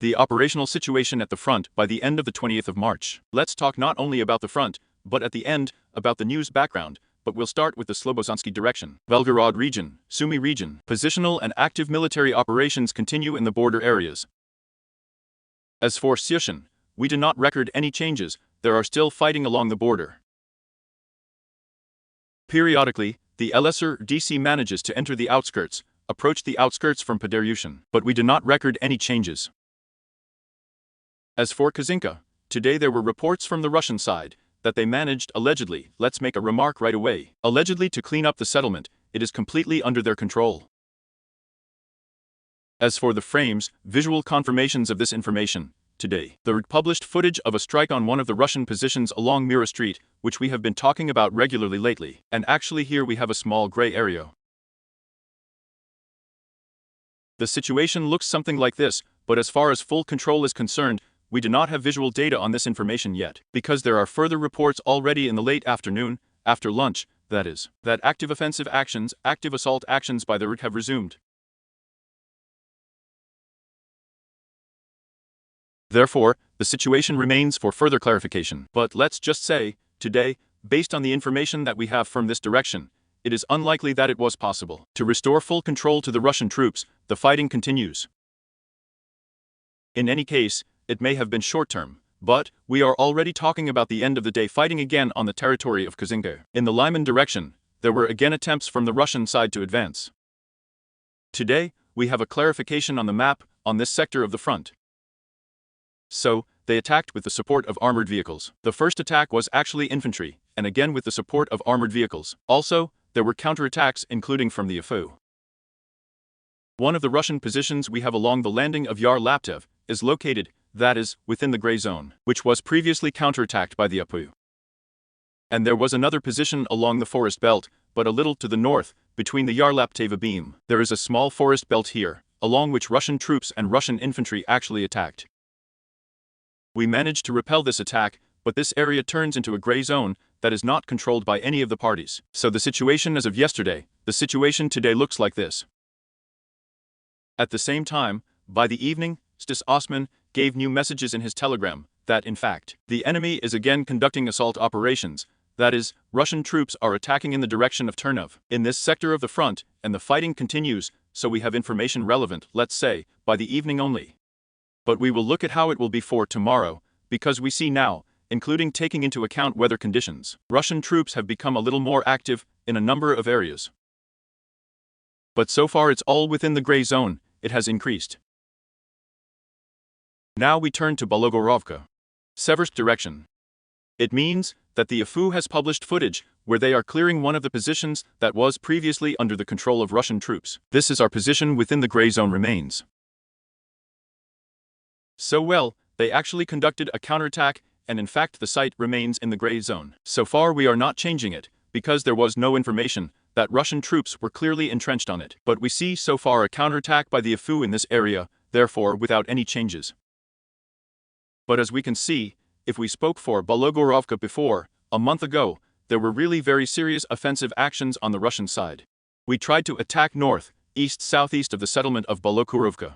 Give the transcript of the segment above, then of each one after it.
the operational situation at the front by the end of the 20th of March. Let's talk not only about the front, but at the end, about the news background, but we'll start with the Slobodansky direction. Belgorod region, Sumy region. Positional and active military operations continue in the border areas. As for Syushin, we do not record any changes, there are still fighting along the border. Periodically, the LSR-DC manages to enter the outskirts, approach the outskirts from Paderyushin, but we do not record any changes. As for Kazinka, today there were reports from the Russian side that they managed, allegedly, let's make a remark right away, allegedly to clean up the settlement. It is completely under their control. As for the frames, visual confirmations of this information, today, the published footage of a strike on one of the Russian positions along Mira Street, which we have been talking about regularly lately, and actually here we have a small gray area. The situation looks something like this, but as far as full control is concerned, we do not have visual data on this information yet, because there are further reports already in the late afternoon, after lunch, that is, that active offensive actions, active assault actions by the RUT have resumed. Therefore, the situation remains for further clarification. But let's just say, today, based on the information that we have from this direction, it is unlikely that it was possible to restore full control to the Russian troops. The fighting continues. In any case, it may have been short-term, but we are already talking about the end of the day fighting again on the territory of Kazinka. In the Lyman direction, there were again attempts from the Russian side to advance. Today, we have a clarification on the map on this sector of the front. So, they attacked with the support of armored vehicles. The first attack was actually infantry, and again with the support of armored vehicles. Also, there were counterattacks including from the AFU. One of the Russian positions we have along the landing of Yar Laptev is located, that is, within the gray zone, which was previously counterattacked by the APU. And there was another position along the forest belt, but a little to the north, between the Yar Lapteva beam. There is a small forest belt here, along which Russian troops and Russian infantry actually attacked. We managed to repel this attack, but this area turns into a gray zone that is not controlled by any of the parties. So the situation as of yesterday, the situation today looks like this. At the same time, by the evening, Stas Osman gave new messages in his telegram that, in fact, the enemy is again conducting assault operations, that is, Russian troops are attacking in the direction of Ternov, in this sector of the front, and the fighting continues, so we have information relevant, let's say, by the evening only. But we will look at how it will be for tomorrow, because we see now, including taking into account weather conditions, Russian troops have become a little more active in a number of areas. But so far it's all within the gray zone, it has increased. Now we turn to Bologorovka, Seversk direction. It means that the AFU has published footage where they are clearing one of the positions that was previously under the control of Russian troops. This is our position within the gray zone remains. So well, they actually conducted a counterattack, and in fact the site remains in the gray zone. So far we are not changing it, because there was no information that Russian troops were clearly entrenched on it. But we see so far a counterattack by the AFU in this area, therefore without any changes. But as we can see, if we spoke for Bologorovka before, a month ago, there were really very serious offensive actions on the Russian side. We tried to attack north, east, southeast of the settlement of Bologorovka.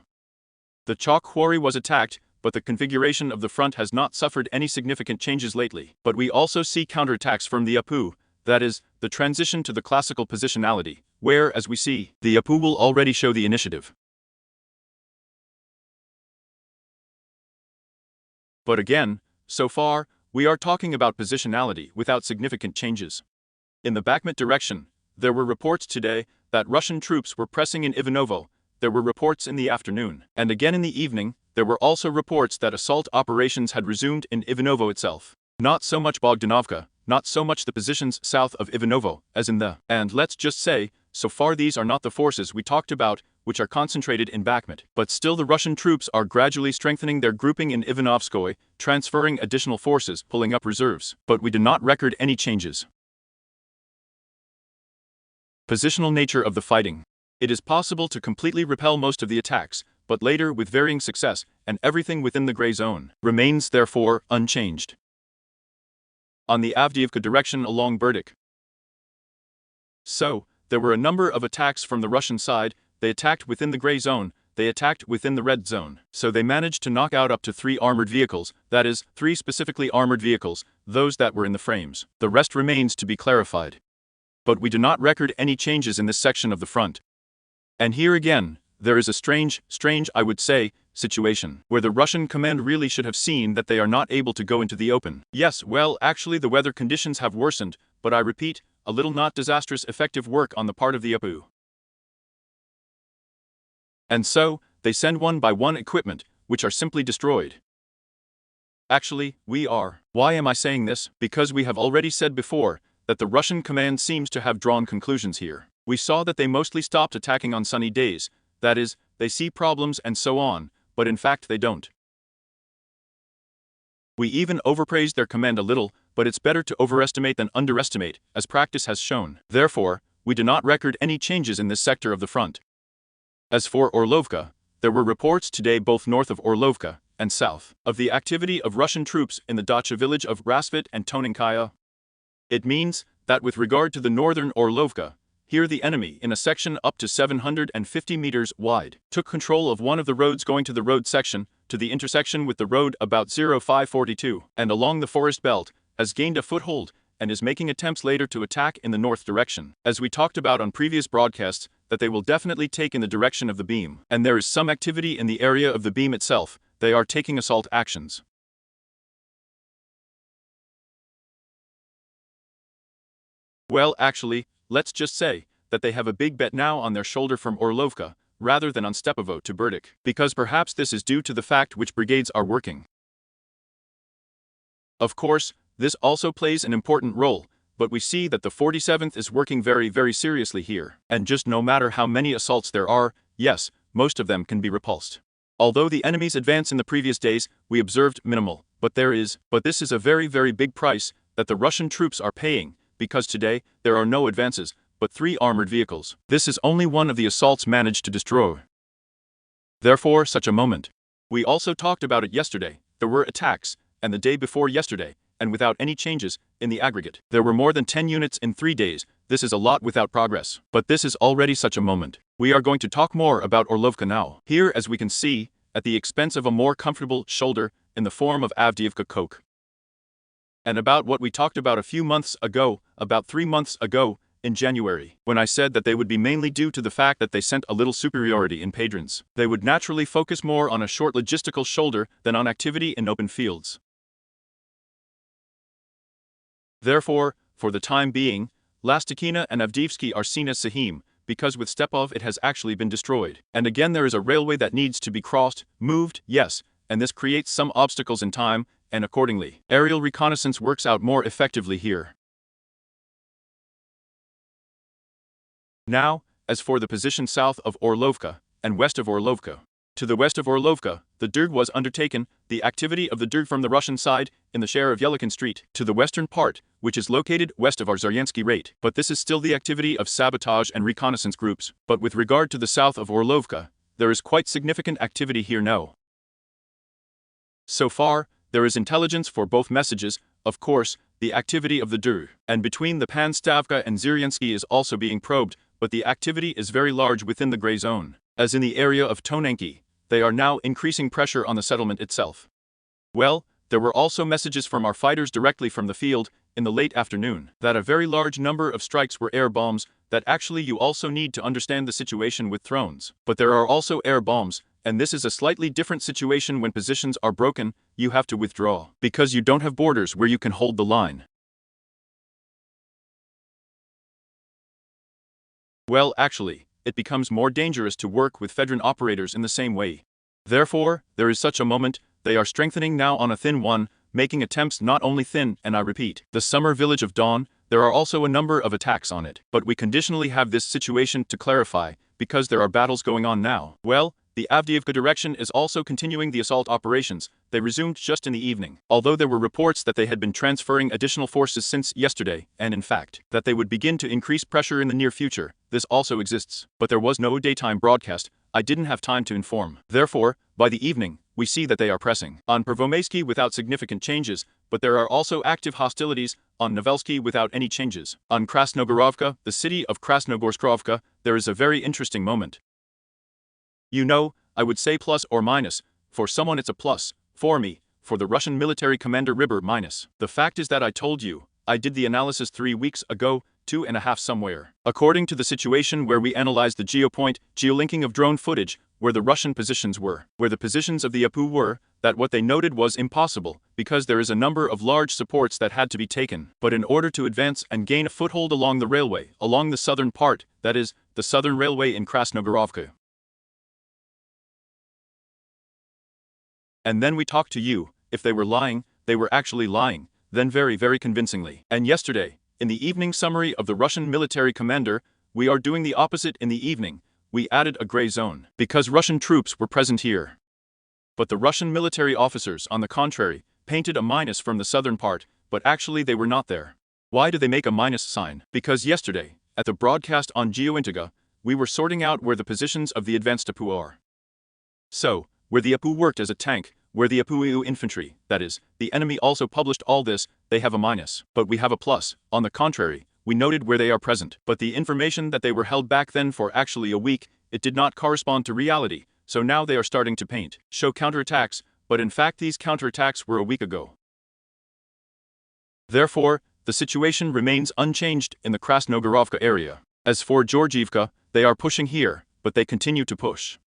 The chalk quarry was attacked, but the configuration of the front has not suffered any significant changes lately. But we also see counterattacks from the APU, that is, the transition to the classical positionality, where, as we see, the APU will already show the initiative. But again, so far, we are talking about positionality without significant changes. In the Bakhmut direction, there were reports today that Russian troops were pressing in Ivanovo. There were reports in the afternoon, and again in the evening, there were also reports that assault operations had resumed in Ivanovo itself. Not so much Bogdanovka, not so much the positions south of Ivanovo, as in the, and let's just say, so far these are not the forces we talked about, which are concentrated in Bakhmut, but still the Russian troops are gradually strengthening their grouping in Ivanovskoye, transferring additional forces, pulling up reserves, but we do not record any changes. Positional nature of the fighting. It is possible to completely repel most of the attacks, but later with varying success, and everything within the gray zone remains therefore unchanged. On the Avdiivka direction along Berdik. So, there were a number of attacks from the Russian side. They attacked within the gray zone, they attacked within the red zone. So they managed to knock out up to 3 armored vehicles, that is, 3 specifically armored vehicles, those that were in the frames. The rest remains to be clarified. But we do not record any changes in this section of the front. And here again, there is a strange, I would say, situation, where the Russian command really should have seen that they are not able to go into the open. Yes, well, actually the weather conditions have worsened, but I repeat, a little not disastrous effective work on the part of the APU. And so, they send one by one equipment, which are simply destroyed. Actually, we are. Why am I saying this? Because we have already said before, that the Russian command seems to have drawn conclusions here. We saw that they mostly stopped attacking on sunny days, that is, they see problems and so on, but in fact they don't. We even overpraised their command a little, but it's better to overestimate than underestimate, as practice has shown. Therefore, we do not record any changes in this sector of the front. As for Orlovka, there were reports today both north of Orlovka and south of the activity of Russian troops in the dacha village of Rasvet and Tonenkaya. It means that with regard to the northern Orlovka, here the enemy, in a section up to 750 meters wide, took control of one of the roads going to the road section, to the intersection with the road about 0542, and along the forest belt, has gained a foothold, and is making attempts later to attack in the north direction. As we talked about on previous broadcasts, that they will definitely take in the direction of the beam, and there is some activity in the area of the beam itself, they are taking assault actions. Well, actually, let's just say that they have a big bet now on their shoulder from Orlovka, rather than on Stepovo to Berdik, because perhaps this is due to the fact which brigades are working. Of course, this also plays an important role, but we see that the 47th is working very seriously here, and just no matter how many assaults there are, yes, most of them can be repulsed. Although the enemy's advance in the previous days, we observed minimal, but this is a very big price that the Russian troops are paying, because today, there are no advances, but 3 armored vehicles. This is only one of the assaults managed to destroy. Therefore, such a moment. We also talked about it yesterday, there were attacks, and the day before yesterday, and without any changes, in the aggregate. There were more than 10 units in 3 days, this is a lot without progress. But this is already such a moment. We are going to talk more about Orlovka now. Here, as we can see, at the expense of a more comfortable shoulder, in the form of Avdiivka Koke. And about what we talked about a few months ago, about 3 months ago, in January, when I said that they would be mainly due to the fact that they sent a little superiority in Padrans. They would naturally focus more on a short logistical shoulder than on activity in open fields. Therefore, for the time being, Lastikina and Avdiivsky are seen as Sahim, because with Stepov it has actually been destroyed. And again there is a railway that needs to be crossed, moved, yes, and this creates some obstacles in time, and accordingly, aerial reconnaissance works out more effectively here. Now, as for the position south of Orlovka, and west of Orlovka. To the west of Orlovka, the Derg was undertaken, the activity of the Derg from the Russian side, in the share of Yelikin Street, to the western part, which is located west of Arzaryensky Rate. But this is still the activity of sabotage and reconnaissance groups. But with regard to the south of Orlovka, there is quite significant activity here now. So far, there is intelligence for both messages, of course, the activity of the Derg, and between the Panstavka and Zyryansky is also being probed, but the activity is very large within the gray zone. As in the area of Tonenki, they are now increasing pressure on the settlement itself. Well, there were also messages from our fighters directly from the field, in the late afternoon, that a very large number of strikes were air bombs, that actually you also need to understand the situation with drones. But there are also air bombs, and this is a slightly different situation when positions are broken, you have to withdraw, because you don't have borders where you can hold the line. Well, actually, it becomes more dangerous to work with Fedrin operators in the same way. Therefore, there is such a moment, they are strengthening now on a thin one, making attempts not only thin, and I repeat, the summer village of Dawn, there are also a number of attacks on it. But we conditionally have this situation to clarify, because there are battles going on now. Well, the Avdiivka direction is also continuing the assault operations, they resumed just in the evening. Although there were reports that they had been transferring additional forces since yesterday, and in fact, that they would begin to increase pressure in the near future, this also exists. But there was no daytime broadcast, I didn't have time to inform. Therefore, by the evening, we see that they are pressing on Pervomaysky without significant changes, but there are also active hostilities on Novelsky without any changes. On Krasnogorovka, the city of Krasnogorskrovka, there is a very interesting moment. You know, I would say plus or minus. For someone it's a plus. For me, for the Russian military commander Ribber, minus. The fact is that I told you, I did the analysis 3 weeks ago, 2.5 somewhere. According to the situation where we analyzed the geolinking of drone footage, where the Russian positions were, where the positions of the Apu were, that what they noted was impossible, because there is a number of large supports that had to be taken. But in order to advance and gain a foothold along the railway, along the southern part, that is, the southern railway in Krasnogorovka. And then we talked to you. If they were lying, they were actually lying, then very, very convincingly. And yesterday, in the evening summary of the Russian military commander, we are doing the opposite in the evening. We added a gray zone, because Russian troops were present here. But the Russian military officers, on the contrary, painted a minus from the southern part, but actually they were not there. Why do they make a minus sign? Because yesterday, at the broadcast on GeoIntegra, we were sorting out where the positions of the advanced Apu are. So, where the Apu worked as a tank, where the Apu infantry, that is, the enemy also published all this, they have a minus. But we have a plus. On the contrary, we noted where they are present. But the information that they were held back then for actually a week, it did not correspond to reality. So now they are starting to paint, show counterattacks, but in fact these counterattacks were a week ago. Therefore, the situation remains unchanged in the Krasnogorovka area. As for Georgiivka, they are pushing here, but they continue to push.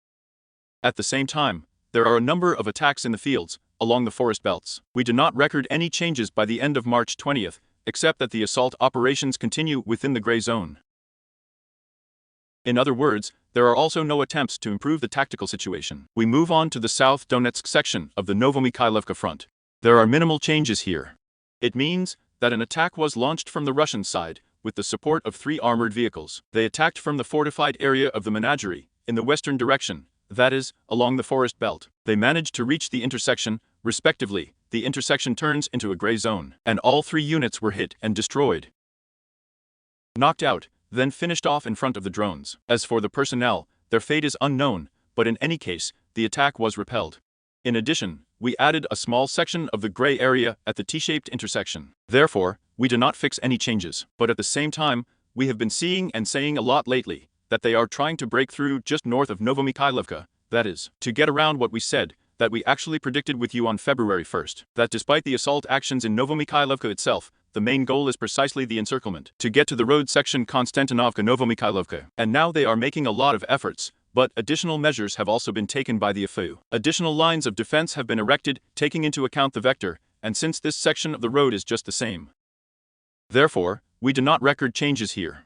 At the same time, there are a number of attacks in the fields, along the forest belts. We do not record any changes by the end of March 20th, except that the assault operations continue within the gray zone. In other words, there are also no attempts to improve the tactical situation. We move on to the South Donetsk section of the Novomykhailovka front. There are minimal changes here. It means that an attack was launched from the Russian side, with the support of 3 armored vehicles. They attacked from the fortified area of the Menagerie, in the western direction, that is, along the forest belt. They managed to reach the intersection, respectively. The intersection turns into a gray zone, and all 3 units were hit and destroyed. Knocked out, then finished off in front of the drones. As for the personnel, their fate is unknown, but in any case, the attack was repelled. In addition, we added a small section of the gray area at the T-shaped intersection. Therefore, we do not fix any changes. But at the same time, we have been seeing and saying a lot lately that they are trying to break through just north of Novomykhailovka, that is, to get around what we said, that we actually predicted with you on February 1st, that despite the assault actions in Novomykhailovka itself, the main goal is precisely the encirclement, to get to the road section Konstantinovka-Novomykhailovka. And now they are making a lot of efforts, but additional measures have also been taken by the AFU. Additional lines of defense have been erected, taking into account the vector, and since this section of the road is just the same. Therefore, we do not record changes here.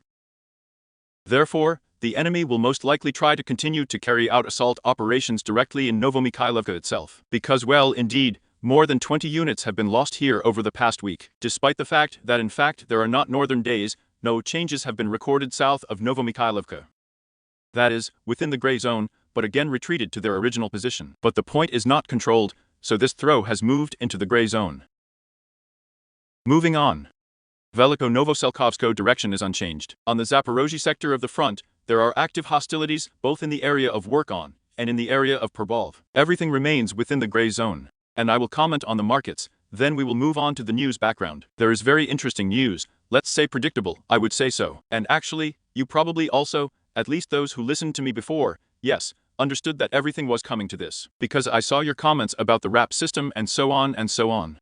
Therefore, the enemy will most likely try to continue to carry out assault operations directly in Novomykhailovka itself. Because, well, indeed, more than 20 units have been lost here over the past week. Despite the fact that in fact there are not northern days, no changes have been recorded south of Novomykhailovka. That is, within the gray zone, but again retreated to their original position. But the point is not controlled, so this throw has moved into the gray zone. Moving on. Veliko-Novoselkovsko direction is unchanged. On the Zaporozhye sector of the front, there are active hostilities both in the area of work on and in the area of Perbolv. Everything remains within the gray zone. And I will comment on the markets, then we will move on to the news background. There is very interesting news, let's say predictable, I would say so. And actually, you probably also, at least those who listened to me before, yes, understood that everything was coming to this. Because I saw your comments about the RAP system and so on and so on.